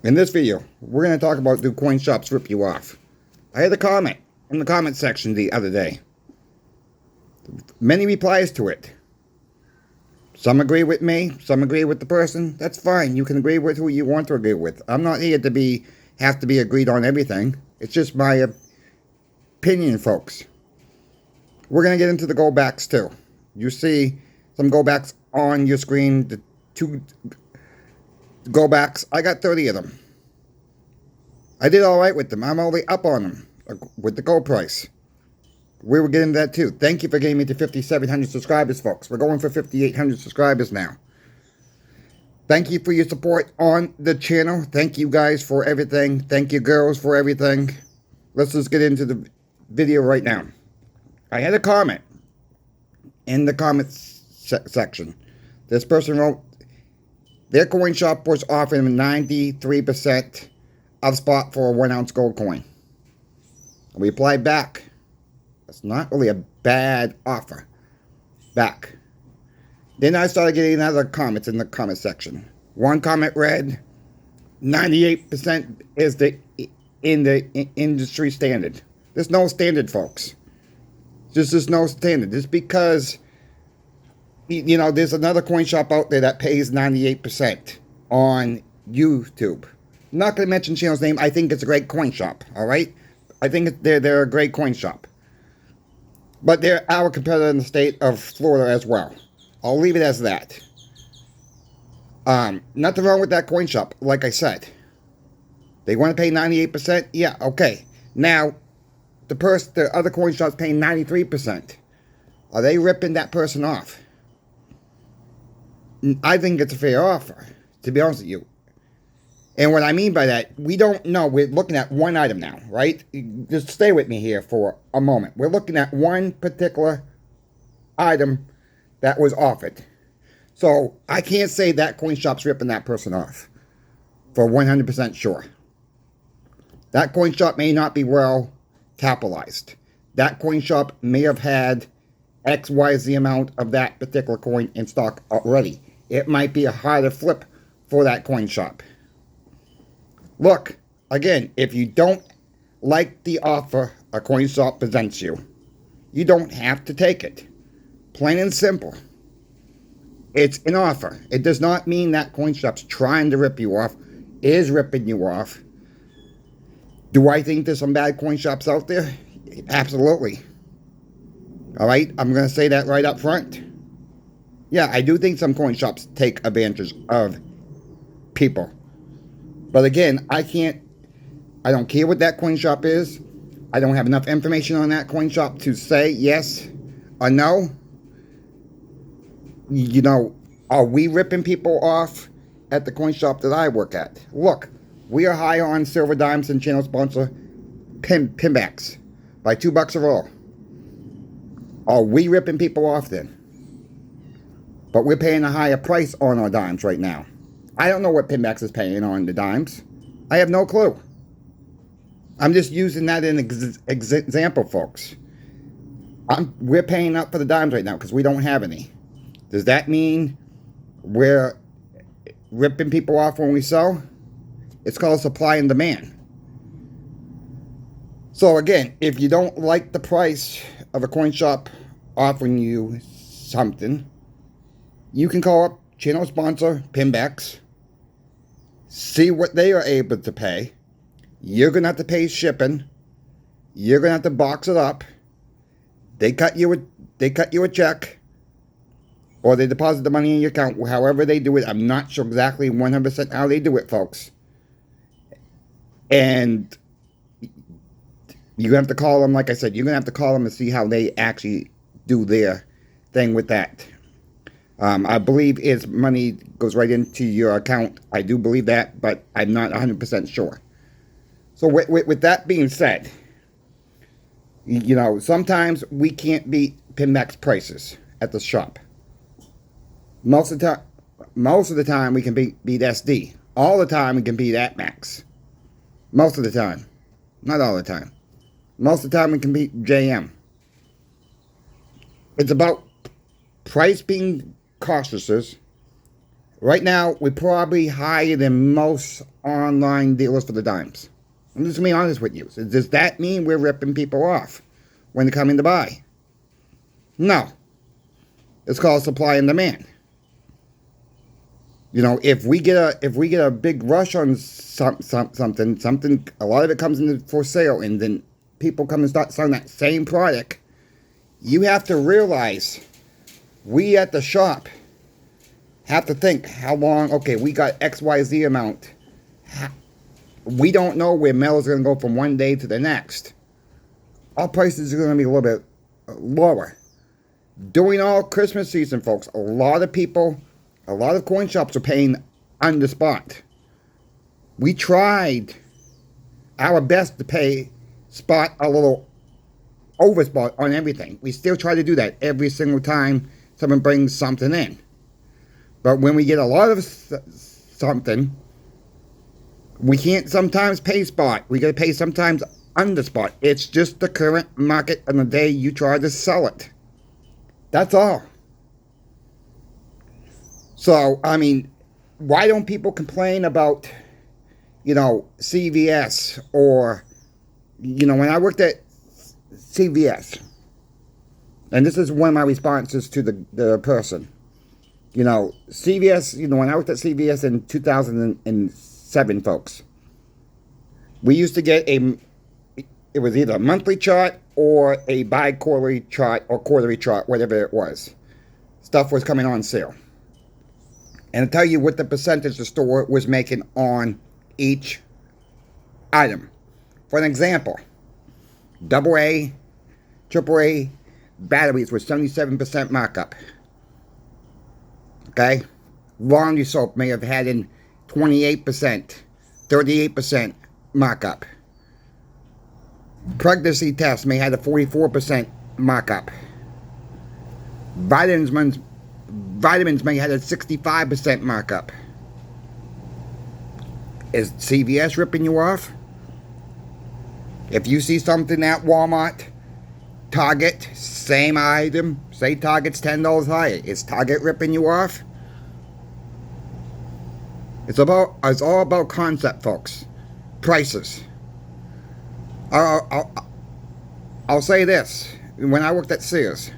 In this video, we're going to talk about do coin shops rip you off. I had a comment in the comment section the other day. Many replies to it. Some agree with me, some agree with the person. That's fine. You can agree with who you want to agree with. I'm not here to have to be agreed on everything. It's just my opinion, folks. We're going to get into the go backs too. You see some go backs on your screen. The two go backs. I got 30 of them. I did all right with them. I'm already up on them with the gold price. We will get into that too. Thank you for getting me to 5,700 subscribers, folks. We're going for 5,800 subscribers now. Thank you for your support on the channel. Thank you guys for everything. Thank you girls for everything. Let's just get into the video right now. I had a comment in the comments section. This person wrote, their coin shop was offering 93% of spot for a 1 ounce gold coin. We replied back, that's not really a bad offer. Back. Then I started getting other comments in the comment section. One comment read, 98% is in the industry standard. There's no standard, folks. There's no standard. Just because, you know, there's another coin shop out there that pays 98% on YouTube. I'm not going to mention channel's name. I think it's a great coin shop, all right? I think they're a great coin shop. But they're our competitor in the state of Florida as well. I'll leave it as that. Nothing wrong with that coin shop, like I said. They want to pay 98%? Yeah, okay. Now, the other coin shop's paying 93%. Are they ripping that person off? I think it's a fair offer, to be honest with you. And what I mean by that, we don't know. We're looking at one item now, right? Just stay with me here for a moment. We're looking at one particular item that was offered. So I can't say that coin shop's ripping that person off for 100% sure. That coin shop may not be well capitalized. That coin shop may have had XYZ amount of that particular coin in stock already. It might be a harder flip for that coin shop. Look, again, if you don't like the offer a coin shop presents you, you don't have to take it. Plain and simple. It's an offer. It does not mean that coin shop's trying to rip you off, is ripping you off. Do I think there's some bad coin shops out there? Absolutely. All right, I'm going to say that right up front. Yeah, I do think some coin shops take advantage of people. But again, I don't care what that coin shop is. I don't have enough information on that coin shop to say yes or no. You know, are we ripping people off at the coin shop that I work at? Look, we are high on silver dimes and channel sponsor pinbacks by $2 a roll. Are we ripping people off then? But we're paying a higher price on our dimes right now. I don't know what Pinbacks is paying on the dimes. I have no clue. I'm just using that in example, folks. We're paying up for the dimes right now because we don't have any. Does that mean we're ripping people off when we sell? It's called supply and demand. So again, if you don't like the price of a coin shop offering you something, you can call up channel sponsor Pinbacks, see what they are able to pay. You're going to have to pay shipping. You're going to have to box it up. They cut you a check, or they deposit the money in your account. However they do it, I'm not sure exactly 100% how they do it, folks. And you have to call them, like I said, you're going to have to call them and see how they actually do their thing with that. I believe its money goes right into your account. I do believe that, but I'm not 100% sure. So with that being said, you know, sometimes we can't beat Pinbacks prices at the shop. Most of the time we can beat SD. All the time we can beat AtMax. Most of the time. Not all the time. Most of the time we can beat JM. It's about price being cautious Right now, we're probably higher than most online dealers for the dimes. I'm just going to be honest with you. So does that mean we're ripping people off when they're coming to buy? No. It's called supply and demand. You know, if we get a big rush on something, a lot of it comes in for sale, and then people come and start selling that same product. You have to realize, we at the shop have to think how long. Okay, we got XYZ amount. We don't know where mail is going to go from one day to the next. Our prices are going to be a little bit lower. During all Christmas season, folks, a lot of coin shops are paying on the spot. We tried our best to pay spot a little over spot on everything. We still try to do that every single time someone brings something in. But when we get a lot of something, we can't sometimes pay spot. We got to pay sometimes under spot. It's just the current market on the day you try to sell it. That's all. So, I mean, why don't people complain about, CVS or, when I worked at CVS, and this is one of my responses to the person, CVS, when I worked at CVS in 2007, folks, we used to get it was either a monthly chart or a bi-quarterly chart or quarterly chart, whatever it was. Stuff was coming on sale. And I'll tell you what the percentage the store was making on each item. For an example, AA, AAA batteries with 77% markup. Okay? Laundry soap may have had in 28%, 38% markup. Pregnancy test may have a 44% markup. Vitamins may have a 65% markup. Is CVS ripping you off? If you see something at Walmart, Target, same item, say Target's $10 higher, is Target ripping you off? It's all about concept, folks. Prices. I'll say this. When I worked at Sears,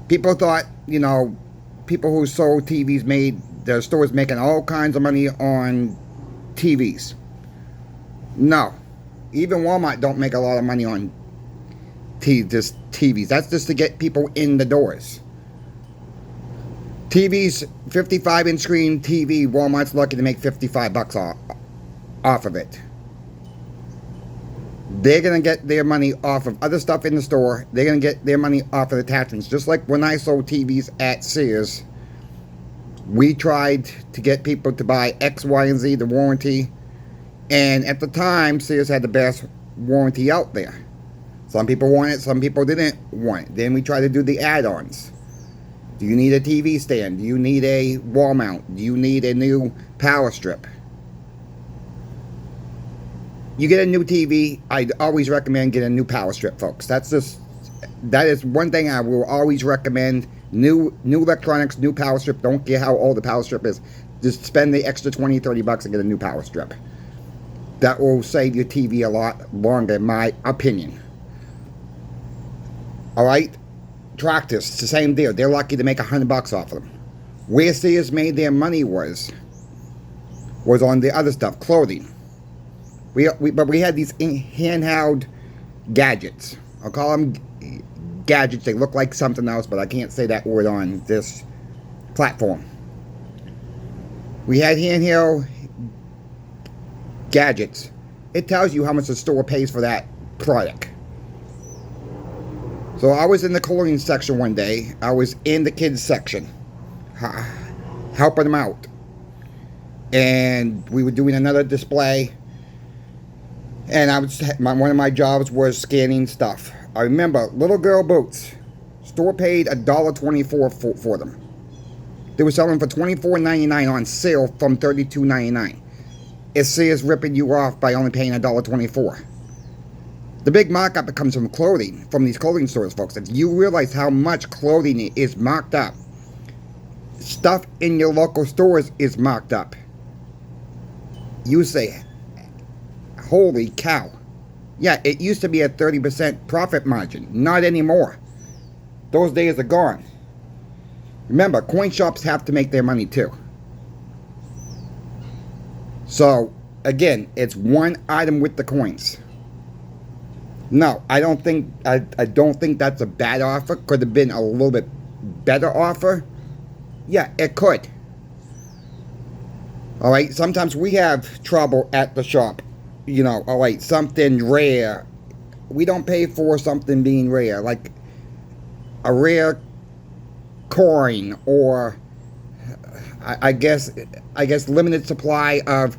people thought, people who sold TVs made their stores making all kinds of money on TVs. No. Even Walmart don't make a lot of money on just TVs. That's just to get people in the doors. TVs, 55-inch screen TV, Walmart's lucky to make $55 off of it. They're going to get their money off of other stuff in the store. They're going to get their money off of attachments. Just like when I sold TVs at Sears, we tried to get people to buy X, Y, and Z, the warranty. And at the time, Sears had the best warranty out there. Some people want it, some people didn't want it. Then we tried to do the add-ons. Do you need a TV stand? Do you need a wall mount? Do you need a new power strip? You get a new TV, I'd always recommend getting a new power strip, folks. That is one thing I will always recommend. New electronics, new power strip. Don't care how old the power strip is. Just spend the extra $20, $30 and get a new power strip. That will save your TV a lot longer, in my opinion. Alright? Tractors, it's the same deal. They're lucky to make $100 off of them. Where Sears made their money was on the other stuff, clothing. But we had these handheld gadgets. I'll call them gadgets. They look like something else, but I can't say that word on this platform. We had handheld gadgets. It tells you how much the store pays for that product. So I was in the clothing section one day. I was in the kids section, helping them out. And we were doing another display. And one of my jobs was scanning stuff. I remember little girl boots. Store paid $1.24 for them. They were selling for $24.99 on sale from $32.99. Is Sears ripping you off by only paying $1.24? The big markup that comes from clothing, from these clothing stores, folks. If you realize how much clothing is marked up, stuff in your local stores is marked up. You say, holy cow. Yeah, it used to be a 30% profit margin. Not anymore. Those days are gone. Remember, coin shops have to make their money too. So, again, it's one item with the coins. No, I don't think that's a bad offer. Could have been a little bit better offer. Yeah, it could. All right, sometimes we have trouble at the shop. You know, all right, something rare. We don't pay for something being rare, like a rare coin, or I guess limited supply of,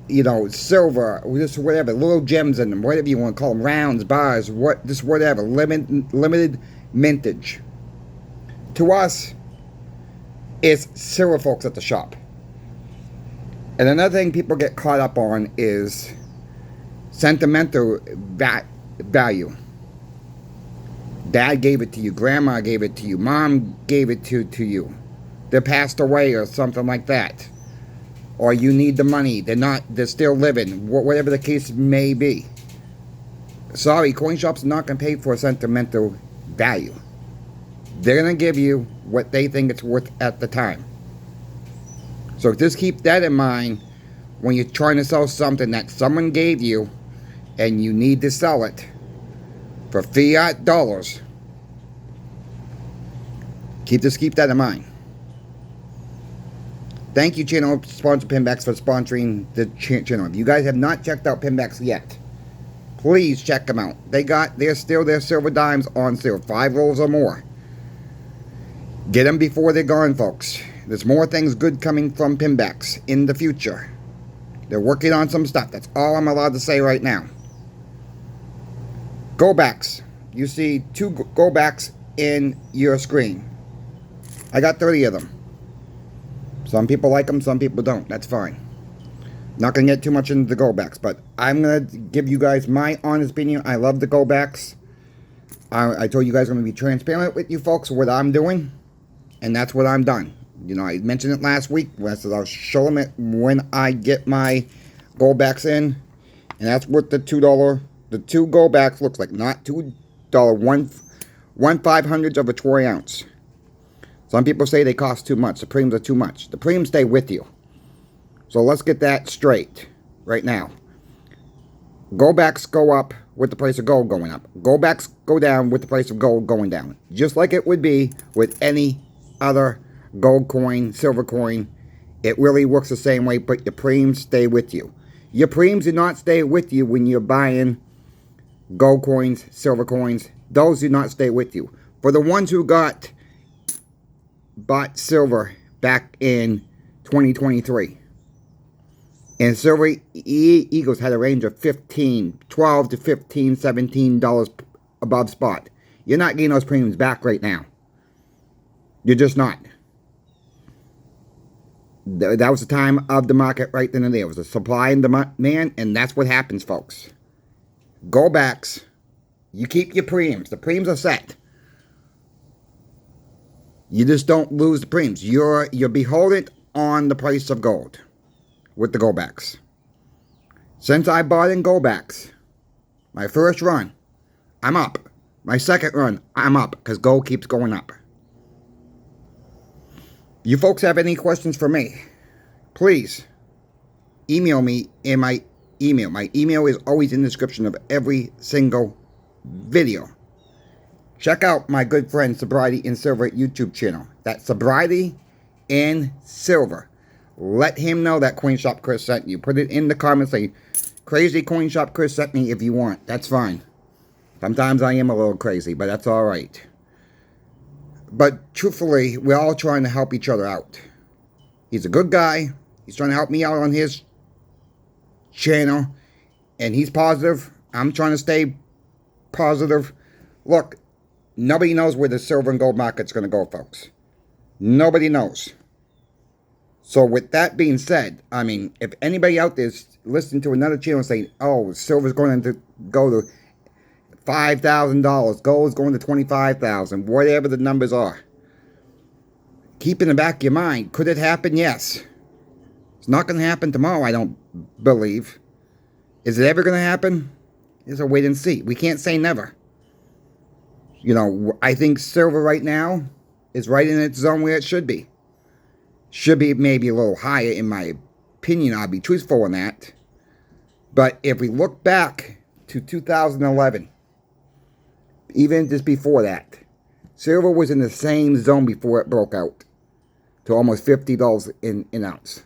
you know, silver, just whatever, little gems in them, whatever you want to call them, rounds, bars, just whatever, limited mintage. To us, it's silver folks at the shop. And another thing people get caught up on is sentimental value. Dad gave it to you, grandma gave it to you, mom gave it to you. They passed away or something like that. Or you need the money, they're still living, whatever the case may be. Sorry, coin shops are not going to pay for sentimental value. They're going to give you what they think it's worth at the time. So just keep that in mind when you're trying to sell something that someone gave you and you need to sell it for fiat dollars. Keep that in mind. Thank you, channel sponsor Pinbacks, for sponsoring the channel. If you guys have not checked out Pinbacks yet, please check them out. They're still their silver dimes on sale, 5 rolls or more. Get them before they're gone, folks. There's more things good coming from Pinbacks in the future. They're working on some stuff. That's all I'm allowed to say right now. Go backs. You see 2 go backs in your screen. I got 30 of them. Some people like them, some people don't. That's fine. Not going to get too much into the go backs, but I'm going to give you guys my honest opinion. I love the go backs. I told you guys I'm going to be transparent with you folks what I'm doing, and that's what I'm done. You know, I mentioned it last week when I said I'll show them it when I get my go backs in, and that's what the $2 go backs looks like. Not $2, 1/500th of a troy ounce. Some people say they cost too much. The premiums are too much. The premiums stay with you. So let's get that straight right now. Go backs go up with the price of gold going up. Go backs go down with the price of gold going down. Just like it would be with any other gold coin, silver coin. It really works the same way, but your premiums stay with you. Your premiums do not stay with you when you're buying gold coins, silver coins. Those do not stay with you. For the ones who bought silver back in 2023, and silver eagles had a range of $12 to $15, $17 above spot. You're not getting those premiums back right now. You're just not. That was the time of the market right then and there. It was a supply and demand, and that's what happens, folks. Go backs. You keep your premiums. The premiums are set. You just don't lose the premiums. You're beholden on the price of gold with the go backs. Since I bought in go backs, my first run, I'm up. My second run, I'm up because gold keeps going up. You folks have any questions for me, please email me in my email. My email is always in the description of every single video. Check out my good friend Sobriety in Silver YouTube channel. That's Sobriety in Silver. Let him know that Coin Shop Chris sent you. Put it in the comments. Say, crazy Coin Shop Chris sent me if you want. That's fine. Sometimes I am a little crazy, but that's all right. But truthfully, we're all trying to help each other out. He's a good guy. He's trying to help me out on his channel. And he's positive. I'm trying to stay positive. Look, nobody knows where the silver and gold market's going to go, folks. Nobody knows. So with that being said, I mean, if anybody out there is listening to another channel saying, oh, silver's going to go to $5,000, gold's going to $25,000, whatever the numbers are, keep in the back of your mind, could it happen? Yes. It's not going to happen tomorrow, I don't believe. Is it ever going to happen? It's a wait and see. We can't say never. You know, I think silver right now is right in its zone where it should be. Should be maybe a little higher, in my opinion. I'll be truthful in that. But if we look back to 2011, even just before that, silver was in the same zone before it broke out to almost $50 in an ounce.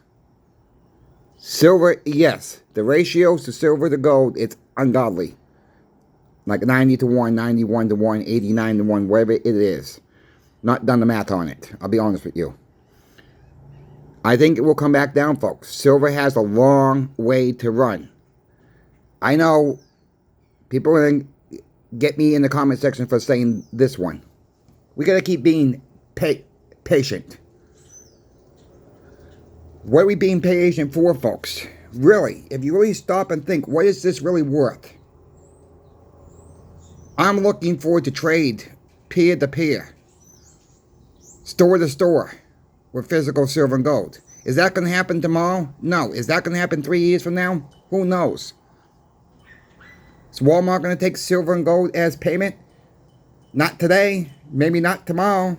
Silver, yes, the ratios to silver to gold, it's ungodly. Like 90 to 1, 91 to 1, 89 to 1, whatever it is. Not done the math on it, I'll be honest with you. I think it will come back down, folks. Silver has a long way to run. I know people are going to get me in the comment section for saying this one. We got to keep being patient. What are we being patient for, folks? Really, if you really stop and think, what is this really worth? I'm looking forward to trade peer to peer, store to store, with physical silver and gold. Is that going to happen tomorrow? No. Is that going to happen 3 years from now? Who knows? Is Walmart going to take silver and gold as payment? Not today. Maybe not tomorrow.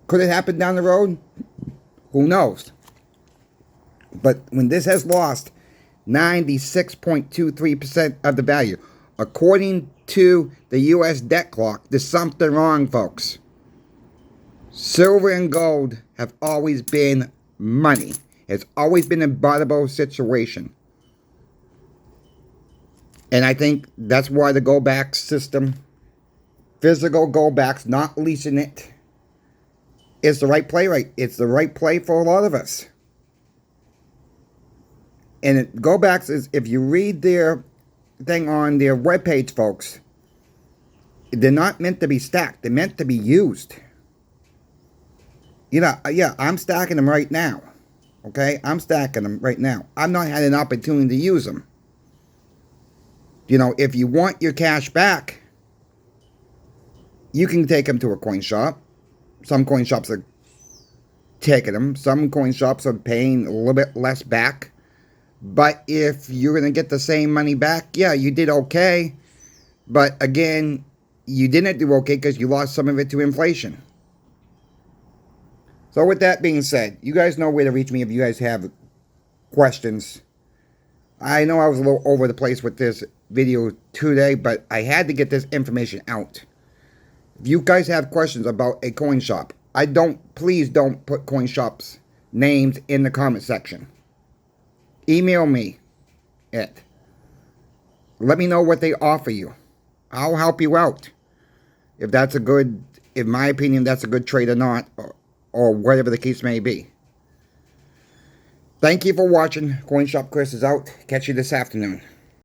Could it happen down the road? Who knows? But when this has lost 96.23% of the value, according to the U.S. debt clock, there's something wrong, folks. Silver and gold have always been money. It's always been a barterable situation. And I think that's why the go-back system, physical go-backs, not leasing it, is the right play. Right? It's the right play for a lot of us. And go-backs is, if you read their thing on their webpage, folks, they're not meant to be stacked. They're meant to be used. You know, yeah, I'm stacking them right now. Okay? I'm stacking them right now. I've not had an opportunity to use them. You know, if you want your cash back, you can take them to a coin shop. Some coin shops are taking them. Some coin shops are paying a little bit less back. But if you're going to get the same money back, yeah, you did okay. But again, you didn't do okay because you lost some of it to inflation. So with that being said, you guys know where to reach me if you guys have questions. I know I was a little over the place with this video today, but I had to get this information out. If you guys have questions about a coin shop, please don't put coin shops' names in the comment section. Email me it. Let me know what they offer you. I'll help you out. If that's a good, in my opinion, that's a good trade or not, or whatever the case may be. Thank you for watching. Coin Shop Chris is out. Catch you this afternoon.